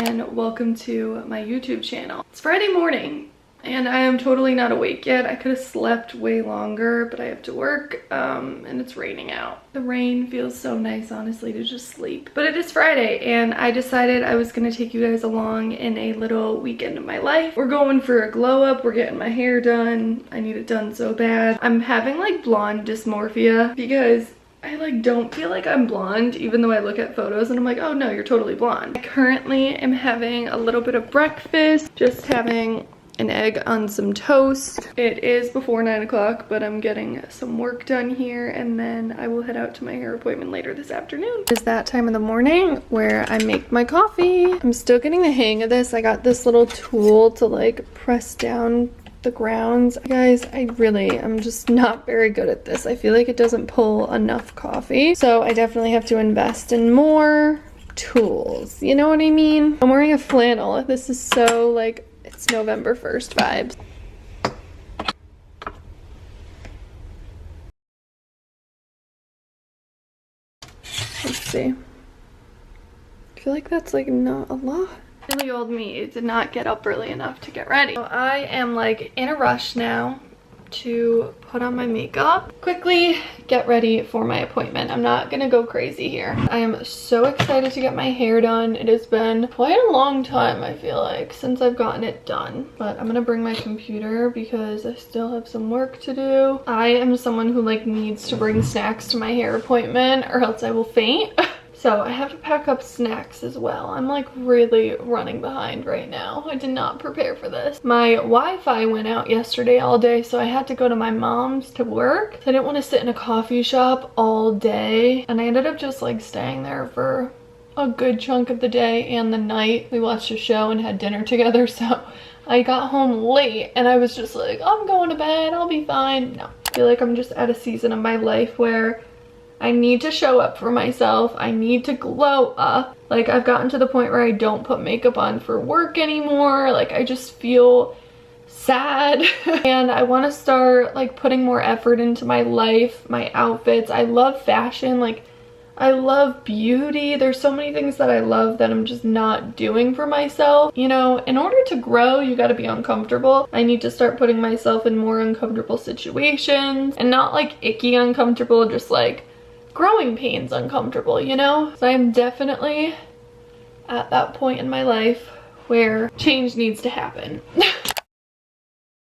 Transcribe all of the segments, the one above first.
and welcome to my YouTube channel. It's Friday morning and I am totally not awake yet. I could have slept way longer, but I have to work and it's raining out. The rain feels so nice, honestly, to just sleep. But it is Friday and I decided I was gonna take you guys along in a little weekend of my life. We're going for a glow up. We're getting my hair done. I need it done so bad. I'm having like blonde dysmorphia because I don't feel like I'm blonde, even though I look at photos and I'm like, oh no, you're totally blonde. I currently am having a little bit of breakfast, just having an egg on some toast. It is before 9 o'clock, but I'm getting some work done here and then I will head out to my hair appointment later this afternoon. It's that time of the morning where I make my coffee. I'm still getting the hang of this. I got this little tool to like press down the grounds. Guys, I'm just not very good at this. I feel like it doesn't pull enough coffee. So I definitely have to invest in more tools. You know what I mean? I'm wearing a flannel. This is so like, it's November 1st vibes. Let's see. I feel like that's like not a lot. Really old me did not get up early enough to get ready. So I am like in a rush now to put on my makeup, quickly get ready for my appointment. I'm not gonna go crazy here. I am so excited to get my hair done. It has been quite a long time, I feel like, since I've gotten it done. But I'm gonna bring my computer because I still have some work to do. I am someone who like needs to bring snacks to my hair appointment or else I will faint. So I have to pack up snacks as well. I'm like really running behind right now. I did not prepare for this. My Wi-Fi went out yesterday all day, so I had to go to my mom's to work. I didn't want to sit in a coffee shop all day, and I ended up just like staying there for a good chunk of the day and the night. We watched a show and had dinner together, so I got home late and I was just like, I'm going to bed, I'll be fine. No, I feel like I'm just at a season of my life where I need to show up for myself. I need to glow up. Like, I've gotten to the point where I don't put makeup on for work anymore. Like, I just feel sad. And I want to start like putting more effort into my life, my outfits. I love fashion. Like, I love beauty. There's so many things that I love that I'm just not doing for myself. You know, in order to grow, you got to be uncomfortable. I need to start putting myself in more uncomfortable situations, and not like icky uncomfortable, just like growing pains uncomfortable, you know? So I'm definitely at that point in my life where change needs to happen.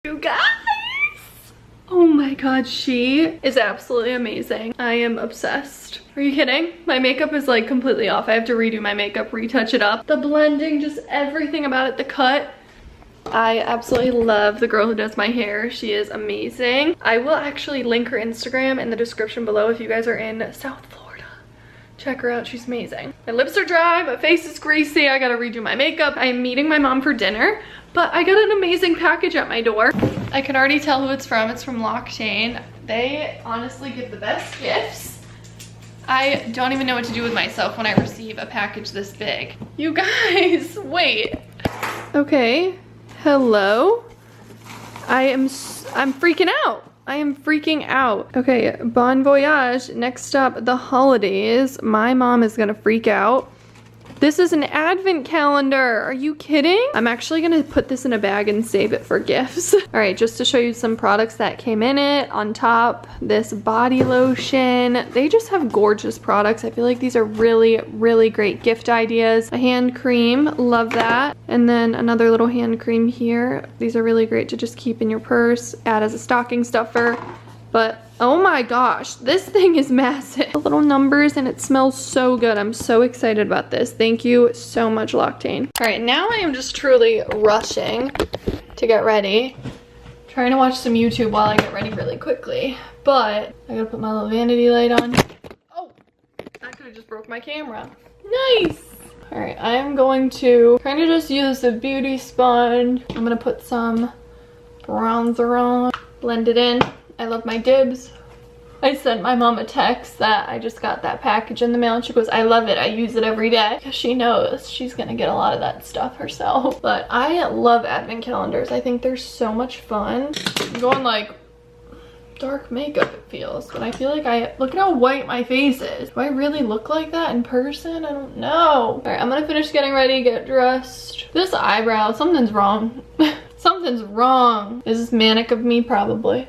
You guys! Oh my god, she is absolutely amazing. I am obsessed. Are you kidding? My makeup is like completely off. I have to redo my makeup, retouch it up. The blending, just everything about it, the cut. I absolutely love the girl who does my hair. She is amazing. I will actually link her Instagram in the description below if you guys are in South Florida. Check her out, she's amazing. My lips are dry, my face is greasy, I gotta redo my makeup. I am meeting my mom for dinner, but I got an amazing package at my door. I can already tell who it's from L'Occitane. They honestly give the best gifts. I don't even know what to do with myself when I receive a package this big. You guys, wait. Okay. Hello? I'm freaking out. I am freaking out. Okay, bon voyage. Next up, the holidays. My mom is gonna freak out. This is an advent calendar. Are you kidding? I'm actually gonna put this in a bag and save it for gifts. All right, just to show you some products that came in it. On top, this body lotion. They just have gorgeous products. I feel like these are really, really great gift ideas. A hand cream, love that. And then another little hand cream here. These are really great to just keep in your purse, add as a stocking stuffer. But oh my gosh, this thing is massive. The little numbers, and it smells so good. I'm so excited about this. Thank you so much, L'Occitane. All right, now I am just truly rushing to get ready. Trying to watch some YouTube while I get ready really quickly. But I gotta put my little vanity light on. Oh, I could have just broke my camera. Nice. All right, I am going to kind of just use the beauty sponge. I'm gonna put some bronzer on, blend it in. I love my dibs. I sent my mom a text that I just got that package in the mail and she goes, I love it, I use it every day. Because she knows she's gonna get a lot of that stuff herself. But I love advent calendars. I think they're so much fun. I'm going like dark makeup it feels, but I feel like look at how white my face is. Do I really look like that in person? I don't know. All right, I'm gonna finish getting ready, get dressed. This eyebrow, something's wrong. Something's wrong. Is this manic of me? Probably.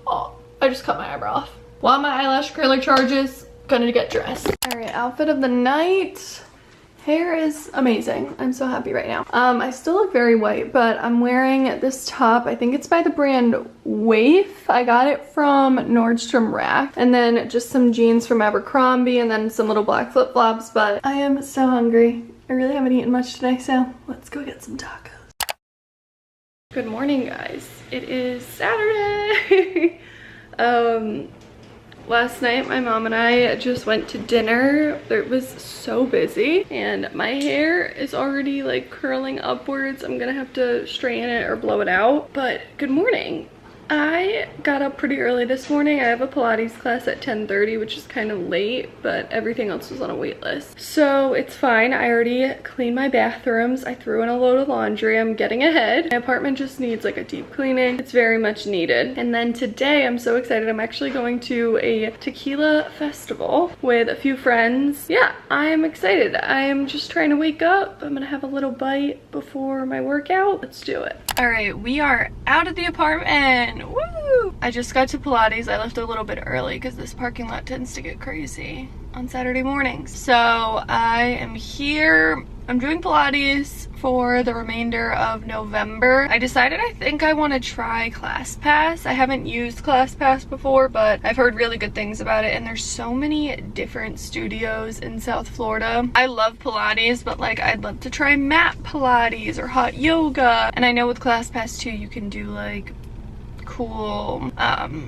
Oh, I just cut my eyebrow off. While my eyelash curler charges, gonna get dressed. All right, outfit of the night. Hair is amazing. I'm so happy right now. I still look very white, but I'm wearing this top. I think it's by the brand Waif. I got it from Nordstrom Rack. And then just some jeans from Abercrombie and then some little black flip-flops, but I am so hungry. I really haven't eaten much today, so let's go get some tacos. Good morning, guys. It is Saturday. Last night, my mom and I just went to dinner. It was so busy and my hair is already like curling upwards. I'm gonna have to straighten it or blow it out. But good morning. I got up pretty early this morning. I have a Pilates class at 10:30, which is kind of late, but everything else was on a wait list. So it's fine. I already cleaned my bathrooms. I threw in a load of laundry. I'm getting ahead. My apartment just needs like a deep cleaning. It's very much needed. And then today, I'm so excited. I'm actually going to a tequila festival with a few friends. Yeah, I'm excited. I'm just trying to wake up. I'm gonna have a little bite before my workout. Let's do it. All right, we are out of the apartment. Woo! I just got to Pilates. I left a little bit early because this parking lot tends to get crazy on Saturday mornings. So I am here. I'm doing Pilates for the remainder of November. I decided I think I want to try ClassPass. I haven't used ClassPass before, but I've heard really good things about it, and there's so many different studios in South Florida. I love Pilates, but like I'd love to try mat Pilates or hot yoga. And I know with ClassPass too, you can do like cool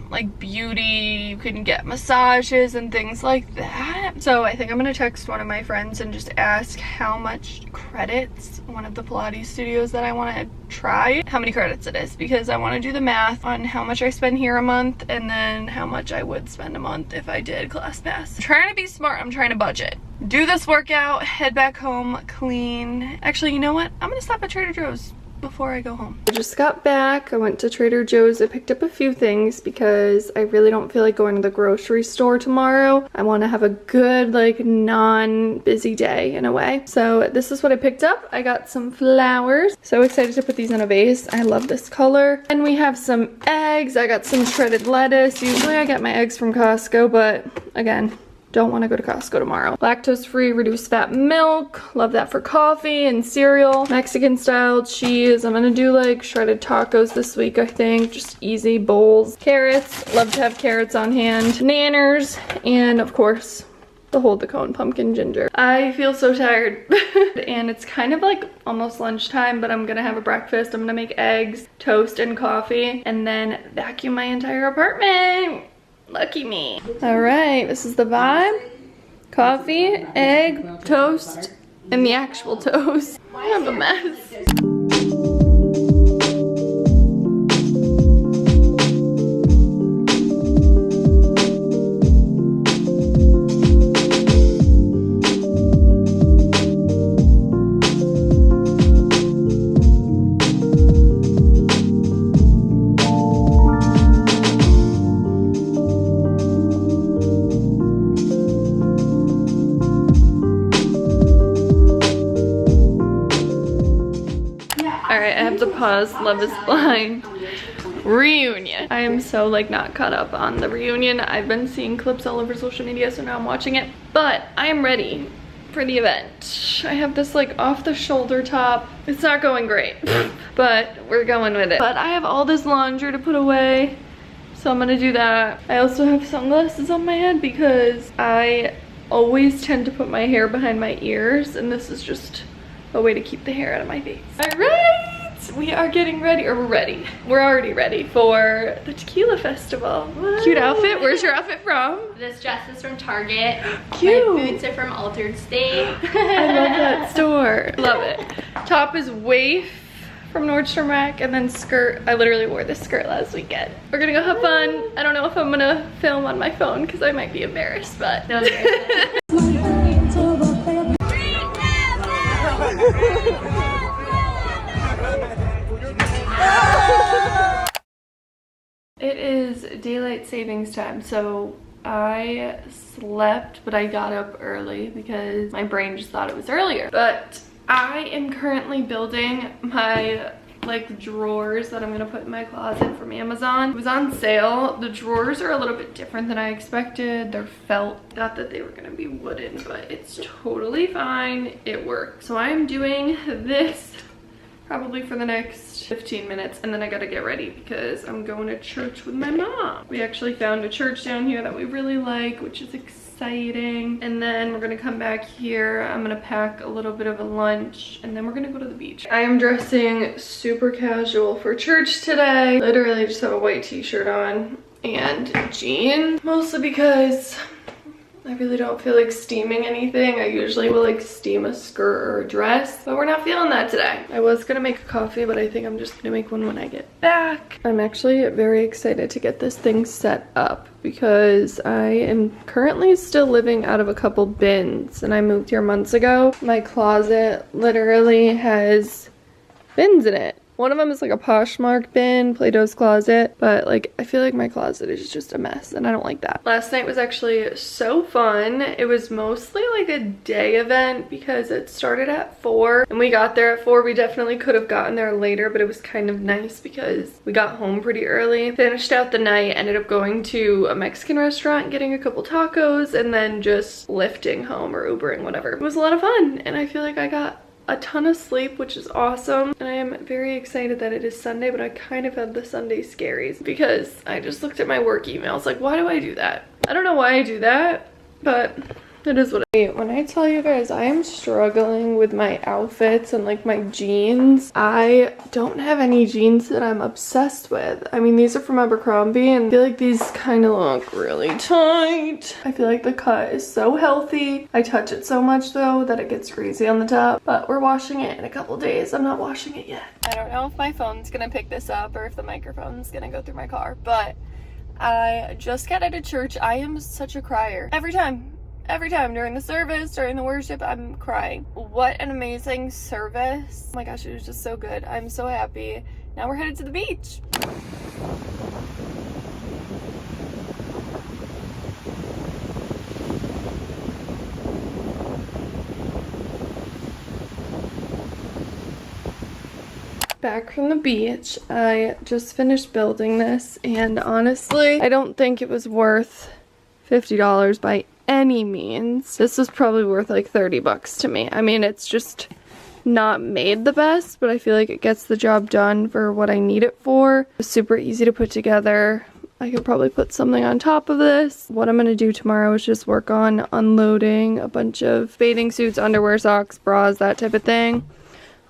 like beauty, you can get massages and things like that. So I think I'm gonna text one of my friends and just ask how much credits one of the Pilates studios that I want to try, how many credits it is, because I want to do the math on how much I spend here a month and then how much I would spend a month if I did ClassPass. I'm trying to be smart. I'm trying to budget. Do this workout, head back home, clean. Actually, you know what? I'm gonna stop at Trader Joe's before I go home. I just got back. I went to Trader Joe's. I picked up a few things because I really don't feel like going to the grocery store tomorrow. I want to have a good like non-busy day in a way. So this is what I picked up. I got some flowers. So excited to put these in a vase. I love this color. And we have some eggs. I got some shredded lettuce. Usually I get my eggs from Costco, but again, don't want to go to Costco tomorrow. Lactose-free reduced fat milk. Love that for coffee and cereal. Mexican style cheese. I'm gonna do like shredded tacos this week, I think. Just easy bowls. Carrots. Love to have carrots on hand. Nanners. And of course, the hold the cone pumpkin ginger. I feel so tired. And it's kind of like almost lunchtime, but I'm gonna have a breakfast. I'm gonna make eggs, toast, and coffee, and then vacuum my entire apartment. Lucky me. All right, this is the vibe. Coffee, egg, toast, and the actual toast. I'm a mess. Pause, Love is Blind reunion. I am so like not caught up on the reunion. I've been seeing clips all over social media, so now I'm watching it, but I am ready for the event. I have this like off the shoulder top. It's not going great, but we're going with it. But I have all this laundry to put away, so I'm gonna do that. I also have sunglasses on my head because I always tend to put my hair behind my ears, and this is just a way to keep the hair out of my face. All right. We are getting ready, or we're ready. We're already ready for the tequila festival. Whoa. Cute outfit. Where's your outfit from? This dress is from Target. Cute. My boots are from Altered State. I love that store. Love it. Top is Waif from Nordstrom Rack, and then skirt. I literally wore this skirt last weekend. We're gonna go have fun. I don't know if I'm gonna film on my phone because I might be embarrassed, but. No embarrassment. it is daylight savings time, so I slept, but I got up early because my brain just thought it was earlier. But I am currently building my like drawers that I'm gonna put in my closet from Amazon. It was on sale. The drawers are a little bit different than I expected. They're felt. Thought that they were gonna be wooden, but it's totally fine. It works. So I am doing this probably for the next 15 minutes, and then I gotta get ready because I'm going to church with my mom. We actually found a church down here that we really like, which is exciting. And then we're gonna come back here. I'm gonna pack a little bit of a lunch, and then we're gonna go to the beach. I am dressing super casual for church today. Literally just have a white t-shirt on and jeans, mostly because I really don't feel like steaming anything. I usually will like steam a skirt or a dress, but we're not feeling that today. I was gonna make a coffee, but I think I'm just gonna make one when I get back. I'm actually very excited to get this thing set up because I am currently still living out of a couple bins, and I moved here months ago. My closet literally has bins in it. One of them is like a Poshmark bin, Play-Doh's closet, but like I feel like my closet is just a mess and I don't like that. Last night was actually so fun. It was mostly like a day event because it started at 4 and we got there at 4. We definitely could have gotten there later, but it was kind of nice because we got home pretty early. Finished out the night, ended up going to a Mexican restaurant, getting a couple tacos, and then just lifting home or Ubering, whatever. It was a lot of fun and I feel like I got a ton of sleep, which is awesome. And I am very excited that it is Sunday, but I kind of have the Sunday scaries because I just looked at my work emails. Like, why do I do that? I don't know why I do that, but it is what when I tell you guys I am struggling with my outfits and like my jeans, I don't have any jeans that I'm obsessed with. I mean, these are from Abercrombie and I feel like these kind of look really tight. I feel like the cut is so healthy. I touch it so much though that it gets greasy on the top, but we're washing it in a couple days. I'm not washing it yet. I don't know if my phone's gonna pick this up or if the microphone's gonna go through my car, but I just got out of church. I am such a crier. Every time during the service, during the worship, I'm crying. What an amazing service. Oh my gosh, it was just so good. I'm so happy. Now we're headed to the beach. Back from the beach. I just finished building this, and honestly, I don't think it was worth $50 by any means. This was probably worth like 30 bucks to me. I mean, it's just not made the best, but I feel like it gets the job done for what I need it for. It's super easy to put together. I could probably put something on top of this. What I'm gonna do tomorrow is just work on unloading a bunch of bathing suits, underwear, socks, bras, that type of thing,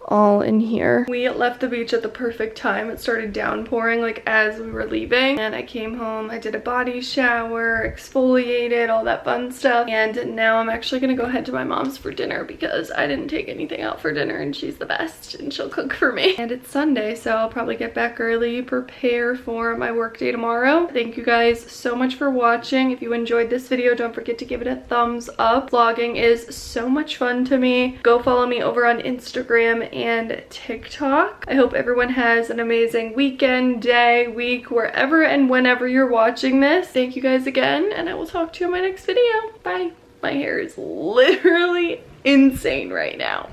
all in here. We left the beach at the perfect time. It started downpouring like as we were leaving, and I came home, I did a body shower, exfoliated, all that fun stuff, and now I'm actually gonna go head to my mom's for dinner because I didn't take anything out for dinner and she's the best and she'll cook for me. And it's Sunday, so I'll probably get back early, prepare for my work day tomorrow. Thank you guys so much for watching. If you enjoyed this video, don't forget to give it a thumbs up. Vlogging is so much fun to me. Go follow me over on Instagram and TikTok. I hope everyone has an amazing weekend, day, week, wherever and whenever you're watching this. Thank you guys again, and I will talk to you in my next video. Bye. My hair is literally insane right now.